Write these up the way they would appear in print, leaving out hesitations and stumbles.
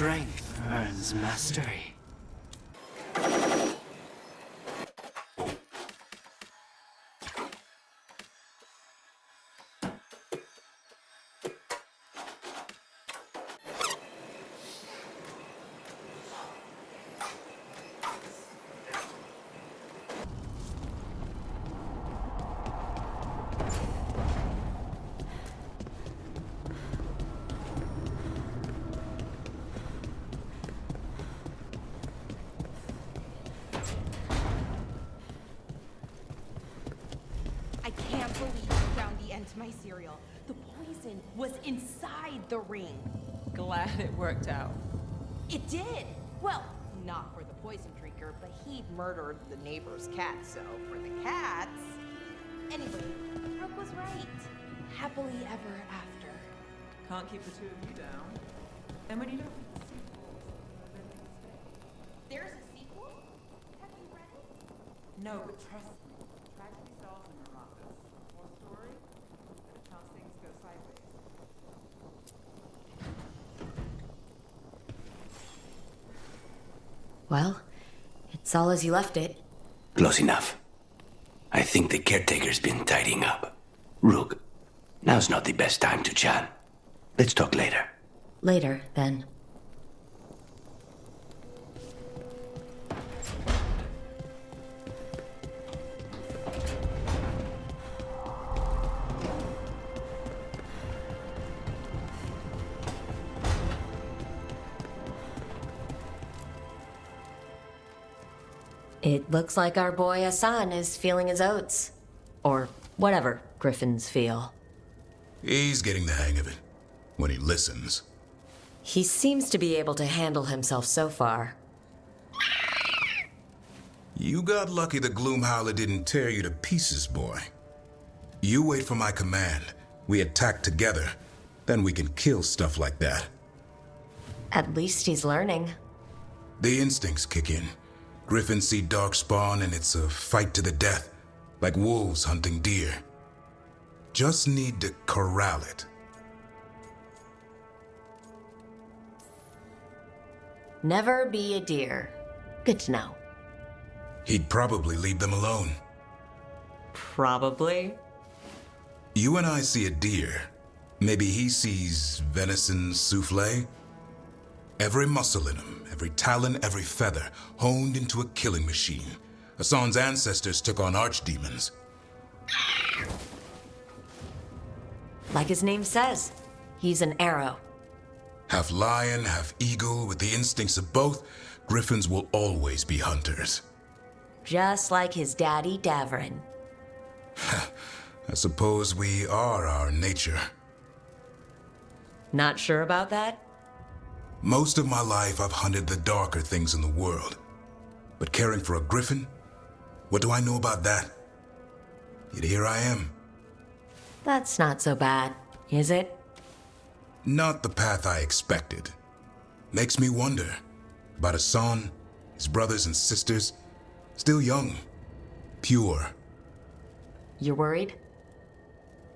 Strength earns mastery. I can't believe you found the end to my cereal. The poison was inside the ring. Glad it worked out. It did. Well, not for the poison drinker, but he'd murdered the neighbor's cat, so for the cats... Anyway, Rook was right. Happily ever after. Can't keep the two of you down. And when you don't read the sequels, There's a sequel? Have you read it? no, but trust me. Tragedy solves in your office. More story, and a chance things go sideways. Well, it's all as you left it. Close enough. I think the caretaker's been tidying up. Rook, now's not the best time to chat. Let's talk later. Later, then. It looks like our boy Hassan is feeling his oats. Or whatever griffins feel. He's getting the hang of it. When he listens. He seems to be able to handle himself so far. You got lucky the Gloomhowler didn't tear you to pieces, boy. You wait for my command. We attack together. Then we can kill stuff like that. At least he's learning. The instincts kick in. Griffins see darkspawn and it's a fight to the death. Like wolves hunting deer. Just need to corral it. Never be a deer. Good to know. He'd probably leave them alone. Probably. You and I see a deer. Maybe he sees venison souffle. Every muscle in him, every talon, every feather, honed into a killing machine. Hassan's ancestors took on archdemons. Like his name says, he's an arrow. Half lion, half eagle, with the instincts of both, griffins will always be hunters. Just like his daddy Davrin. I suppose we are our nature. Not sure about that? Most of my life I've hunted the darker things in the world. But caring for a griffin? What do I know about that? Yet here I am. That's not so bad, is it? Not the path I expected. Makes me wonder about Hassan, his brothers and sisters, still young, pure. You're worried?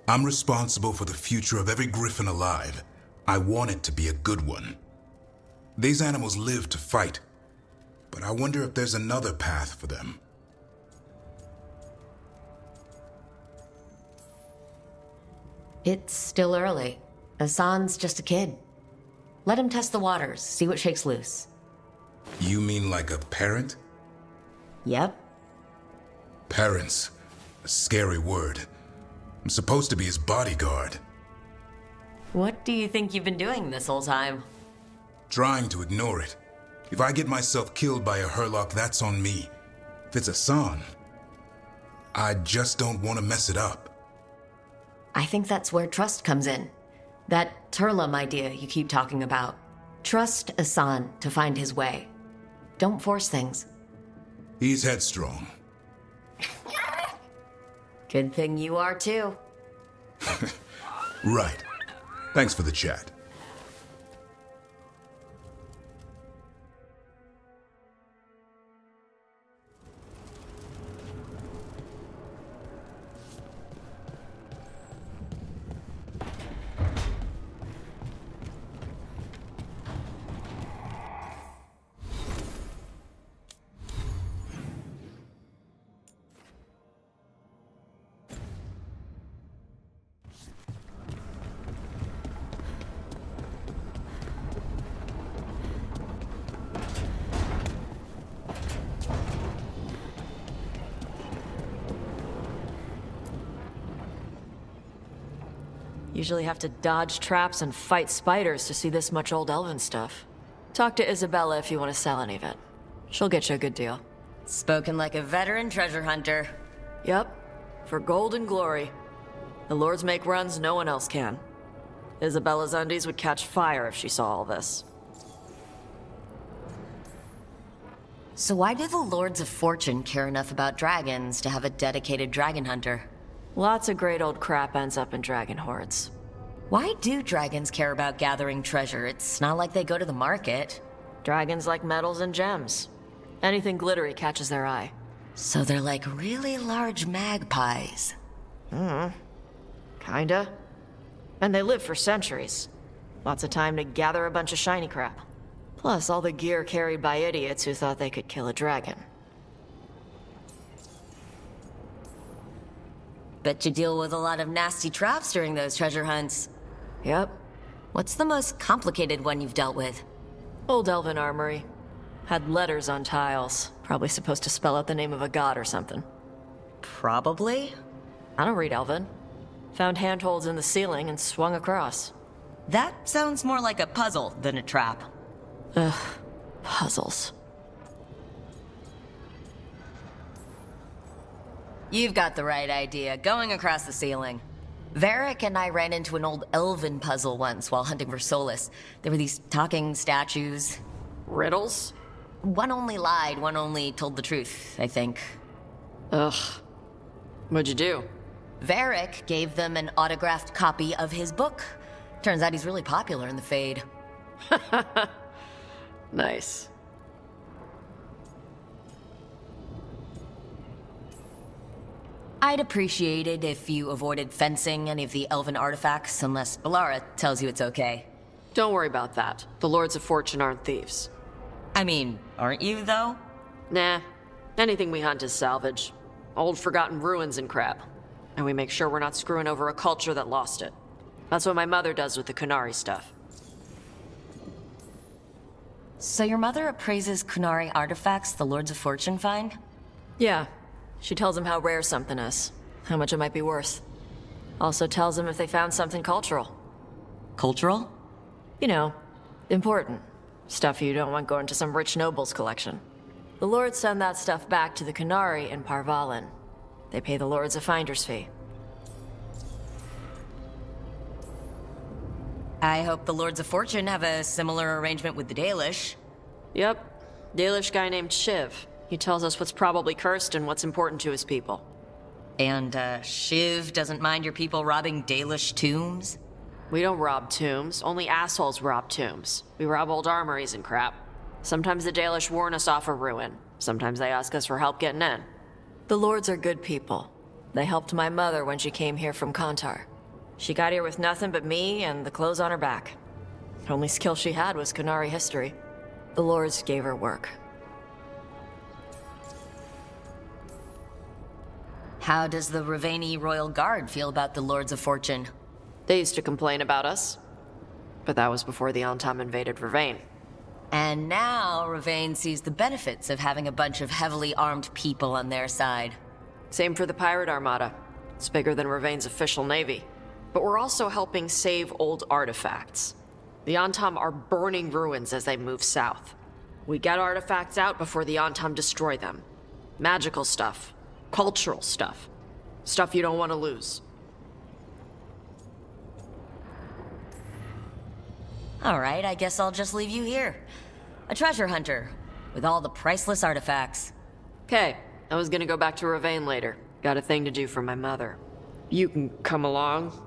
I'm responsible for the future of every griffin alive. I want it to be a good one. These animals live to fight, but I wonder if there's another path for them. It's still early. Hassan's just a kid. Let him test the waters, see what shakes loose. You mean like a parent? Yep. Parents. A scary word. I'm supposed to be his bodyguard. What do you think you've been doing this whole time? Trying to ignore it. If I get myself killed by a Hurlock, that's on me. If it's Hassan, I just don't want to mess it up. I think that's where trust comes in. That Turlum idea you keep talking about. Trust Hassan to find his way. Don't force things. He's headstrong. Good thing you are too. Right. Thanks for the chat. Usually have to dodge traps and fight spiders to see this much old elven stuff. Talk to Isabella if you want to sell any of it. She'll get you a good deal. Spoken like a veteran treasure hunter. Yep, for gold and glory. The lords make runs no one else can. Isabella's undies would catch fire if she saw all this. So why do the Lords of Fortune care enough about dragons to have a dedicated dragon hunter? Lots of great old crap ends up in dragon hordes. Why do dragons care about gathering treasure? It's not like they go to the market. Dragons like metals and gems. Anything glittery catches their eye. So they're like really large magpies. Kinda. And they live for centuries. Lots of time to gather a bunch of shiny crap. Plus all the gear carried by idiots who thought they could kill a dragon. Bet you deal with a lot of nasty traps during those treasure hunts. Yep. What's the most complicated one you've dealt with? Old elven armory. Had letters on tiles. Probably supposed to spell out the name of a god or something. Probably. I don't read elven. Found handholds in the ceiling and swung across. That sounds more like a puzzle than a trap. Ugh. Puzzles. You've got the right idea, going across the ceiling. Varric and I ran into an old elven puzzle once while hunting for Solus. There were these talking statues. Riddles? One only lied, one only told the truth, I think. Ugh. What'd you do? Varric gave them an autographed copy of his book. Turns out he's really popular in the Fade. Nice. I'd appreciate it if you avoided fencing any of the elven artifacts, unless Ballara tells you it's okay. Don't worry about that. The Lords of Fortune aren't thieves. I mean, aren't you, though? Nah. Anything we hunt is salvage. Old forgotten ruins and crap. And we make sure we're not screwing over a culture that lost it. That's what my mother does with the Kunari stuff. So your mother appraises Kunari artifacts the Lords of Fortune find? Yeah. She tells them how rare something is, how much it might be worth. Also tells them if they found something cultural. Cultural? You know, important. Stuff you don't want going to some rich noble's collection. The lords send that stuff back to the Kunari in Parvalin. They pay the lords a finder's fee. I hope the Lords of Fortune have a similar arrangement with the Dalish. Yep. Dalish guy named Shiv. He tells us what's probably cursed and what's important to his people. And, Shiv doesn't mind your people robbing Dalish tombs? We don't rob tombs. Only assholes rob tombs. We rob old armories and crap. Sometimes the Dalish warn us off a ruin. Sometimes they ask us for help getting in. The lords are good people. They helped my mother when she came here from Kantar. She got here with nothing but me and the clothes on her back. The only skill she had was Kunari history. The lords gave her work. How does the Ravani Royal Guard feel about the Lords of Fortune? They used to complain about us. But that was before the Antam invaded Ravane. And now Ravane sees the benefits of having a bunch of heavily armed people on their side. Same for the Pirate Armada. It's bigger than Ravane's official navy. But we're also helping save old artifacts. The Antam are burning ruins as they move south. We get artifacts out before the Antam destroy them. Magical stuff. Cultural stuff. Stuff you don't want to lose. All right, I guess I'll just leave you here. A treasure hunter, with all the priceless artifacts. Okay, I was gonna go back to Ravane later. Got a thing to do for my mother. You can come along,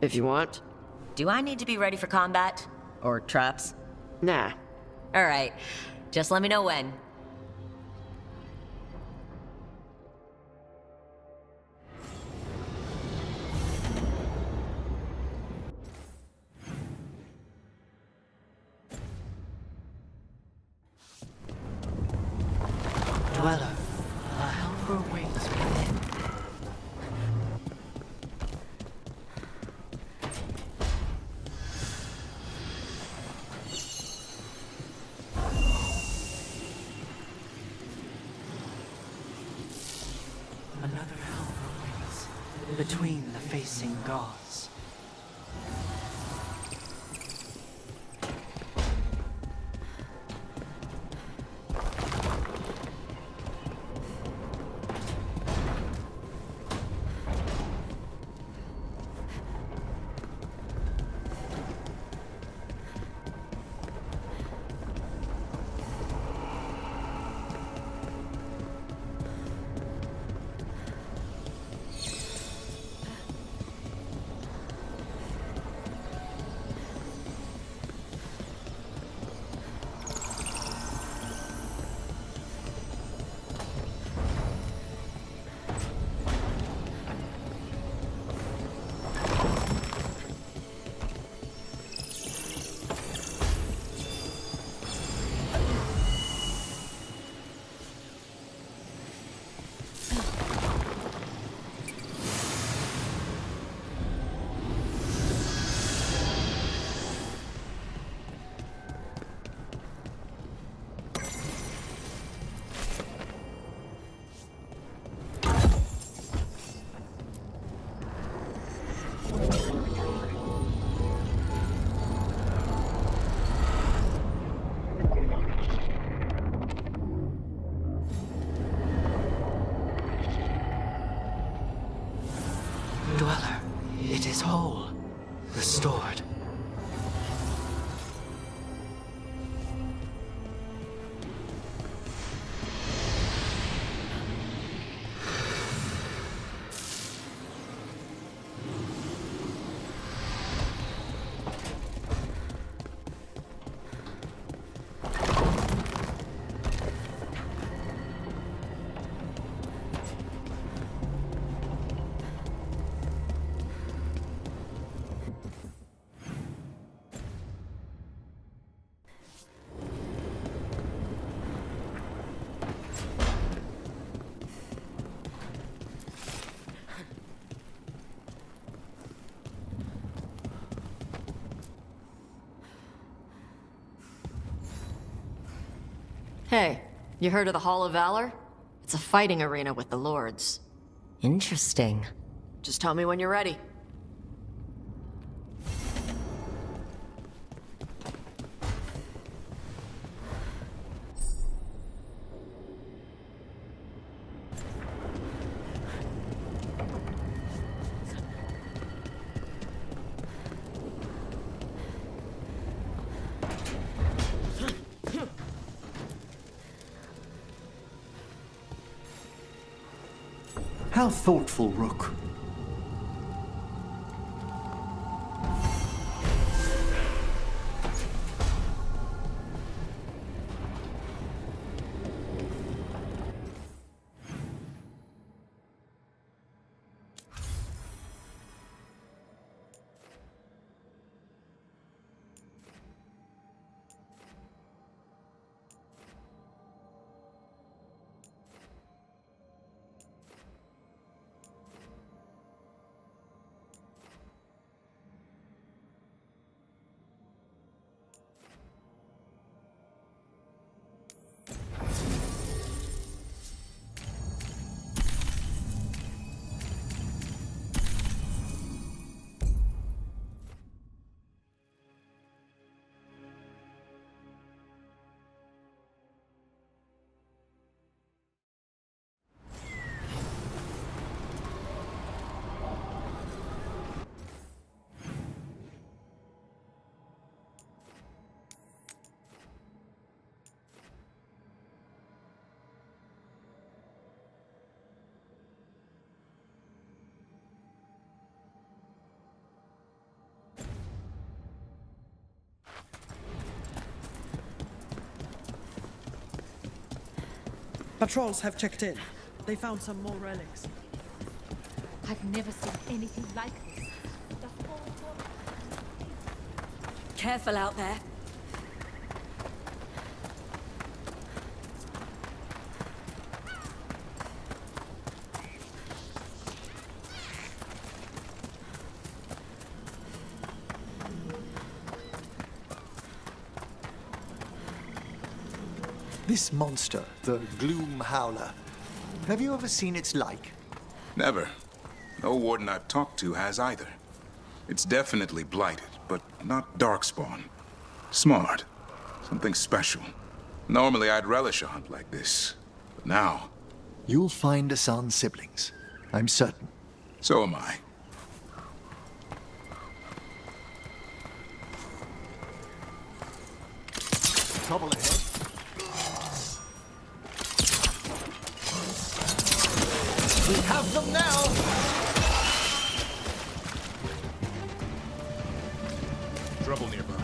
if you want. Do I need to be ready for combat? Or traps? Nah. All right, just let me know when. Dweller, a helper waits within. Another helper waits between the facing gods. Dweller. It is whole, restored. Hey, you heard of the Hall of Valor? It's a fighting arena with the Lords. Interesting. Just tell me when you're ready. How thoughtful, Rook. Patrols have checked in. They found some more relics. I've never seen anything like this. Careful out there. This monster, the Gloom Howler, have you ever seen its like? Never. No warden I've talked to has either. It's definitely blighted, but not darkspawn. Smart. Something special. Normally I'd relish a hunt like this, but now... You'll find Asan's siblings, I'm certain. So am I. Trouble ahead. We have them now! Trouble nearby.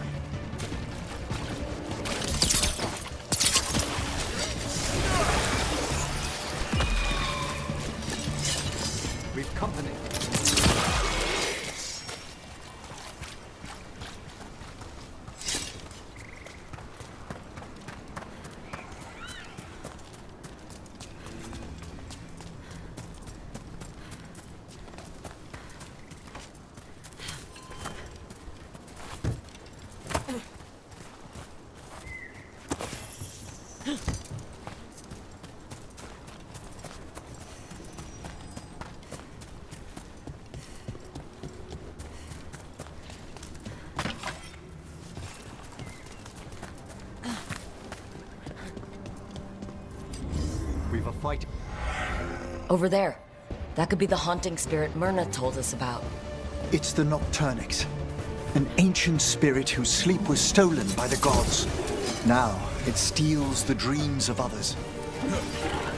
We've company. We've a fight. Over there. That could be the haunting spirit Myrna told us about. It's the Nocturnix, an ancient spirit whose sleep was stolen by the gods. Now it steals the dreams of others.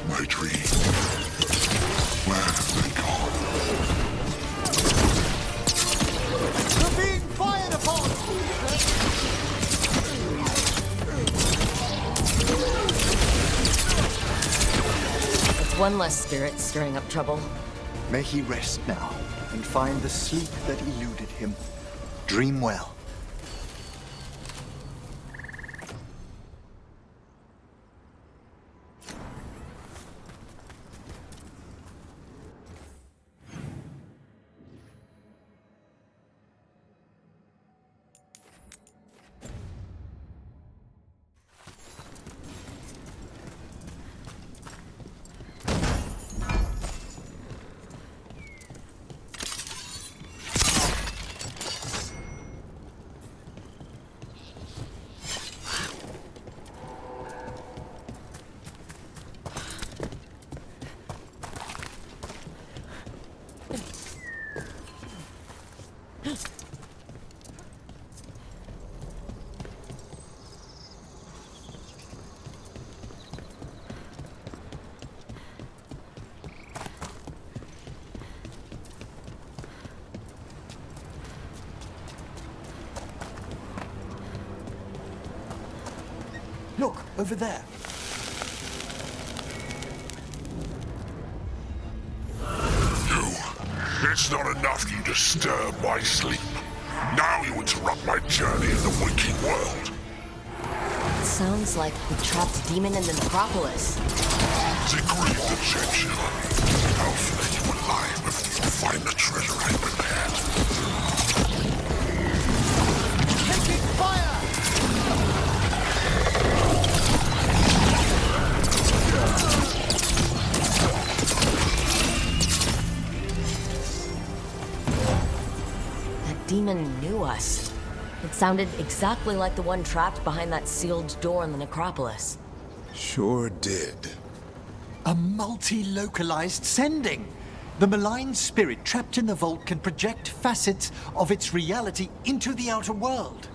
My dreams. Where have they gone? You're being fired upon! It's one less spirit stirring up trouble. May he rest now and find the sleep that eluded him. Dream well. Look, over there. It's not enough you disturb my sleep. Now you interrupt my journey in the waking world. It sounds like the trapped demon in the necropolis. Degree of dejection. I'll flay you alive before you find the treasure I prepared. Taking fire! That demon knew us. It sounded exactly like the one trapped behind that sealed door in the necropolis. Sure did. A multi-localized sending. The malign spirit trapped in the vault can project facets of its reality into the outer world.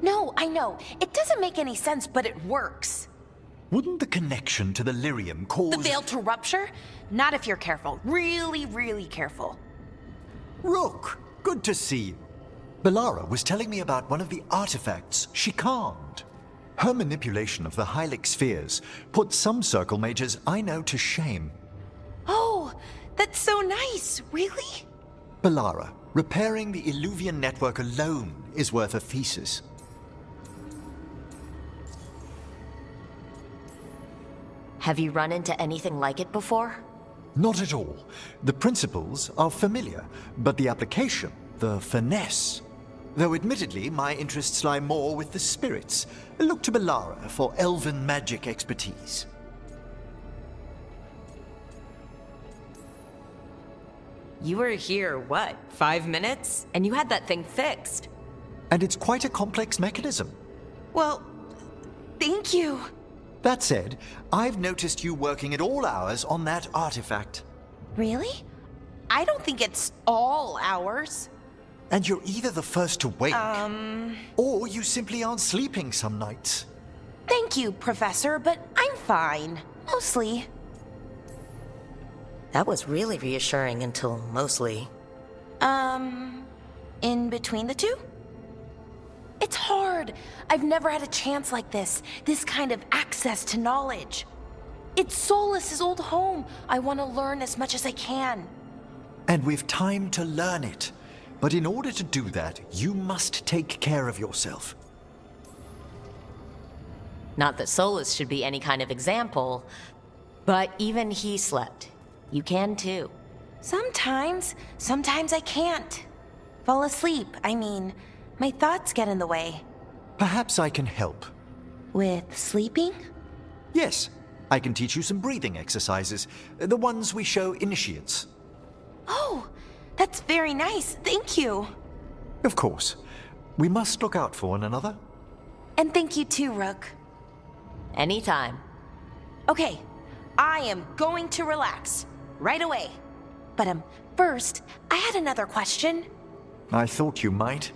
No, I know. It doesn't make any sense, but it works. Wouldn't the connection to the lyrium cause... The veil to rupture? Not if you're careful. Really, really careful. Rook, good to see you. Bellara was telling me about one of the artifacts she calmed. Her manipulation of the Hylic spheres put some circle mages I know to shame. Oh, that's so nice. Really? Bellara, repairing the Illuvian network alone is worth a thesis. Have you run into anything like it before? Not at all. The principles are familiar, but the application, the finesse. Though admittedly, my interests lie more with the spirits. Look to Bellara for elven magic expertise. You were here, what, 5 minutes? And you had that thing fixed. And it's quite a complex mechanism. Well, thank you. That said, I've noticed you working at all hours on that artifact. Really? I don't think it's all ours. And you're either the first to wake, or you simply aren't sleeping some nights. Thank you, Professor, but I'm fine. Mostly. That was really reassuring until mostly. In between the two? It's hard. I've never had a chance like this kind of access to knowledge. It's Solas's old home. I want to learn as much as I can. And we've time to learn it. But in order to do that, you must take care of yourself. Not that Solus should be any kind of example, but even he slept. You can too. Sometimes I can't. Fall asleep, I mean, my thoughts get in the way. Perhaps I can help. With sleeping? Yes, I can teach you some breathing exercises, the ones we show initiates. Oh, that's very nice, thank you. Of course. We must look out for one another. And thank you too, Rook. Anytime. Okay, I am going to relax right away. But first, I had another question. I thought you might.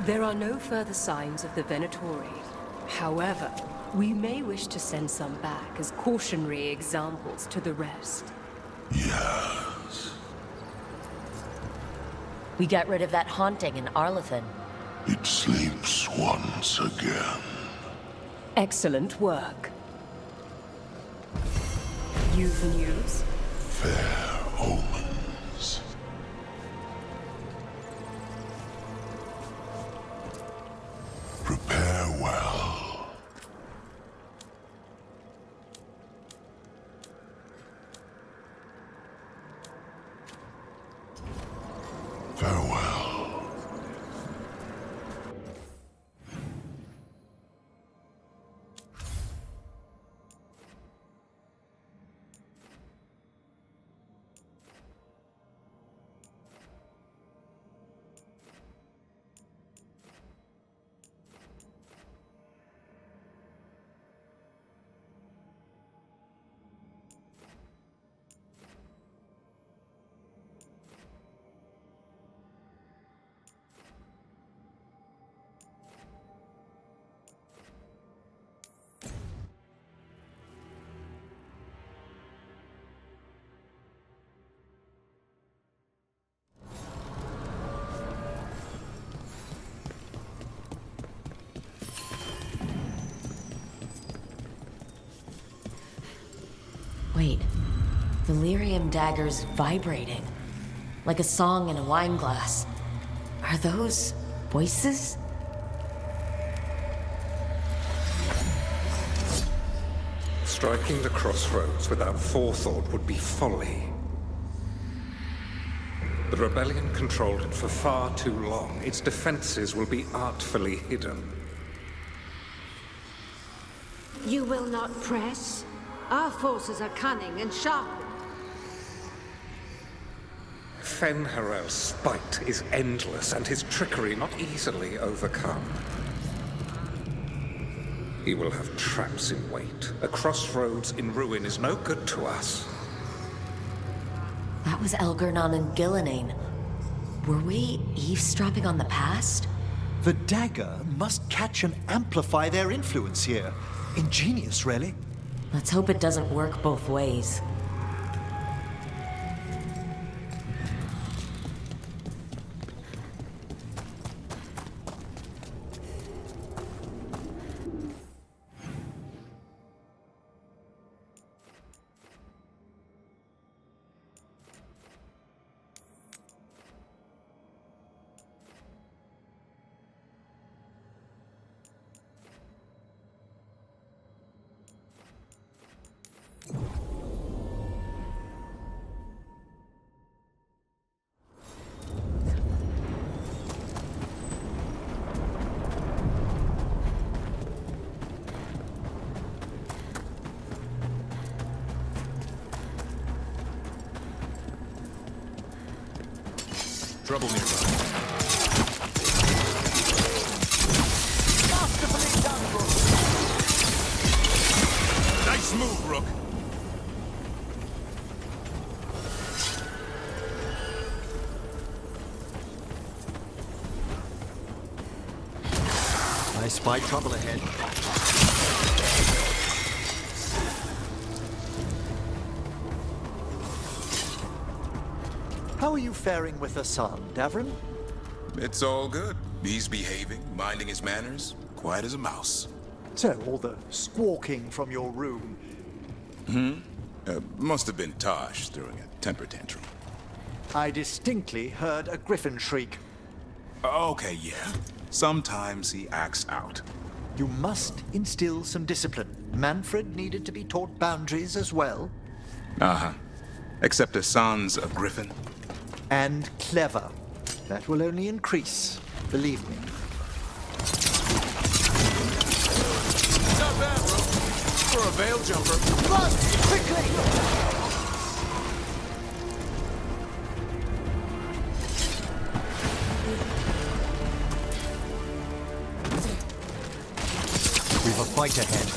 There are no further signs of the Venatori. However, we may wish to send some back as cautionary examples to the rest. Yes. We got rid of that haunting in Arlathan. It sleeps once again. Excellent work. You've news? Fair omens. Prepare well. Farewell. Wait, the lyrium dagger's vibrating, like a song in a wine glass. Are those voices? Striking the crossroads without forethought would be folly. The rebellion controlled it for far too long. Its defenses will be artfully hidden. You will not press? Our forces are cunning and sharp. Fenharel's spite is endless, and his trickery not easily overcome. He will have traps in wait. A crossroads in ruin is no good to us. That was Elgernon and Gillenane. Were we eavesdropping on the past? The dagger must catch and amplify their influence here. Ingenious, really. Let's hope it doesn't work both ways. Trouble nearby. Masterfully done, Rook. Nice move, Rook. I spy trouble ahead. How are you faring with Hassan, Davrin? It's all good. He's behaving, minding his manners, quiet as a mouse. So, all the squawking from your room. Must have been Tosh throwing a temper tantrum. I distinctly heard a griffin shriek. Okay, yeah. Sometimes he acts out. You must instill some discipline. Manfred needed to be taught boundaries as well. Uh-huh. Except Hassan's a griffin. And clever. That will only increase, believe me. Not bad, bro. For a Veil Jumper. Run! Quickly! We've a fight ahead.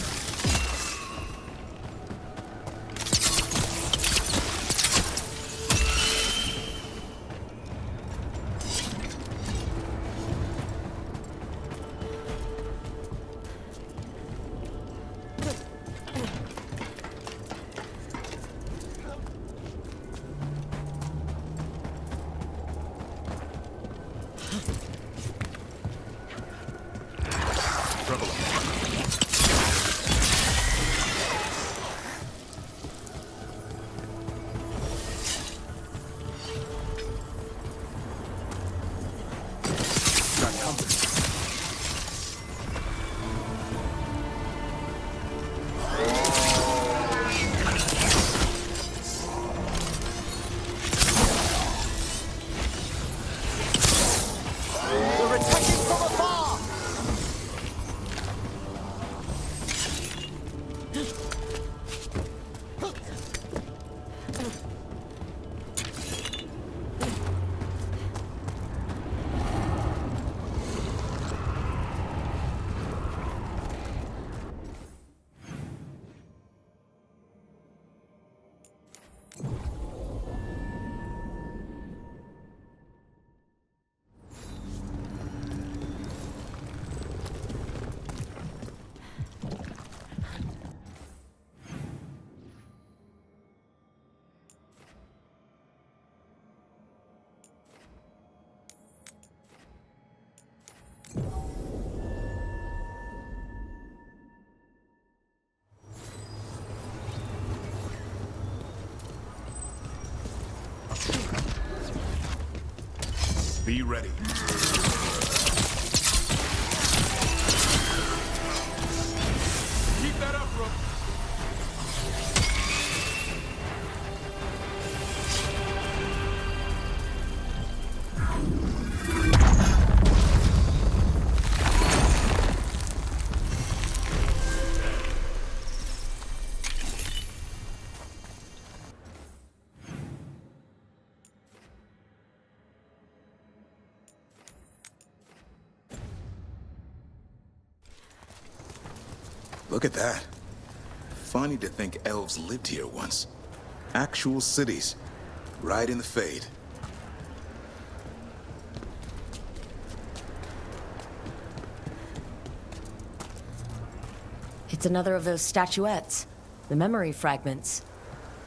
Be ready. Keep that up, Rook. Look at that. Funny to think elves lived here once. Actual cities. Right in the Fade. It's another of those statuettes. The memory fragments.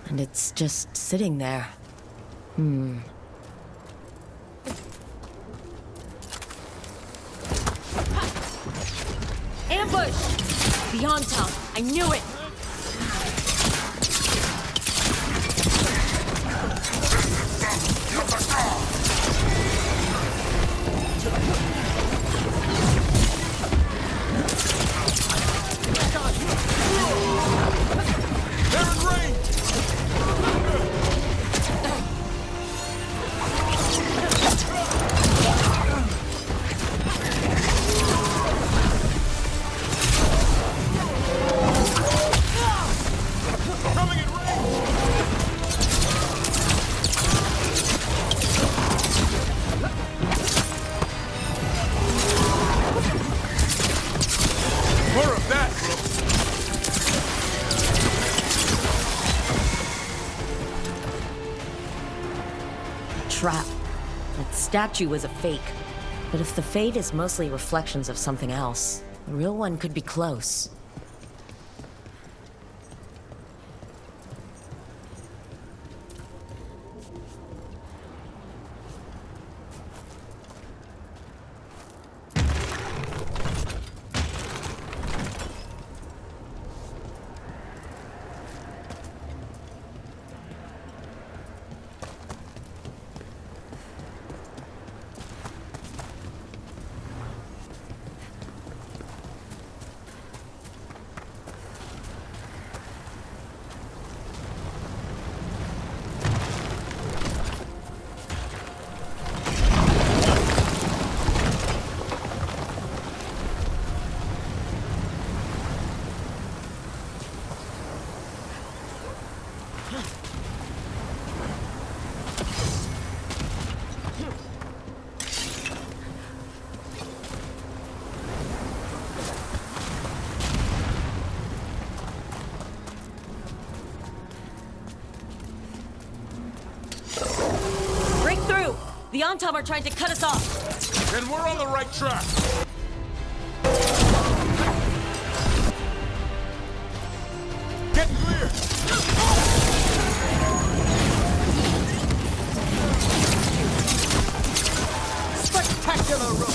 And it's just sitting there. Ambush! The on-town. I knew it! Trap. That statue was a fake. But if the Fade is mostly reflections of something else, the real one could be close. The Ontom are trying to cut us off. Then we're on the right track. Get clear. Spectacular Rook.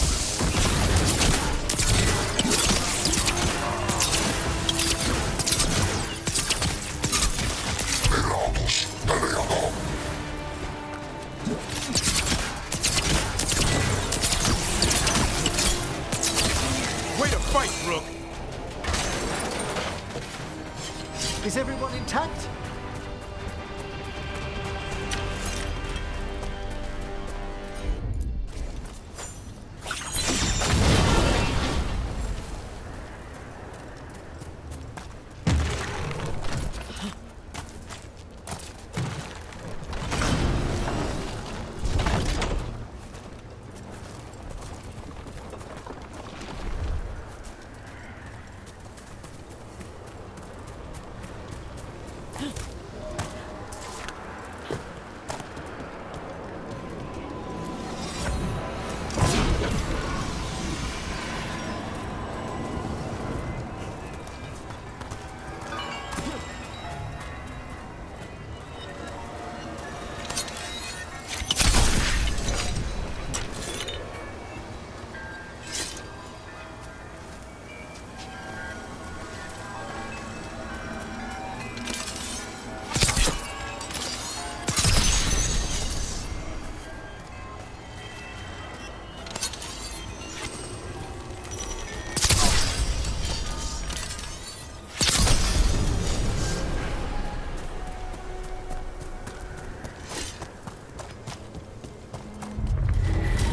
Is everyone intact?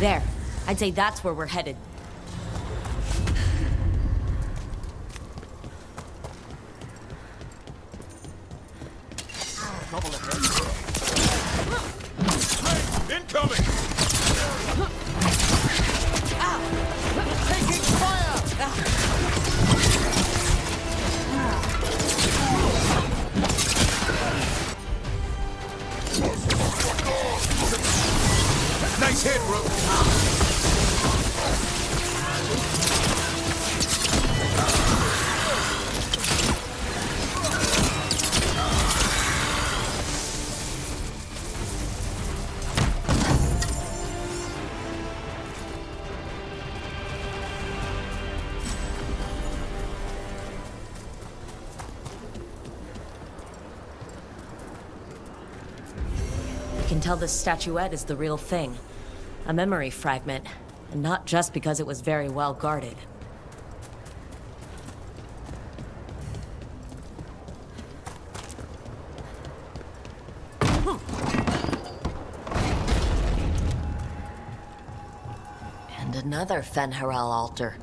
There. I'd say that's where we're headed. Incoming! Taking fire! You can tell this statuette is the real thing. A memory fragment, and not just because it was very well guarded. And another Fen'Harel altar.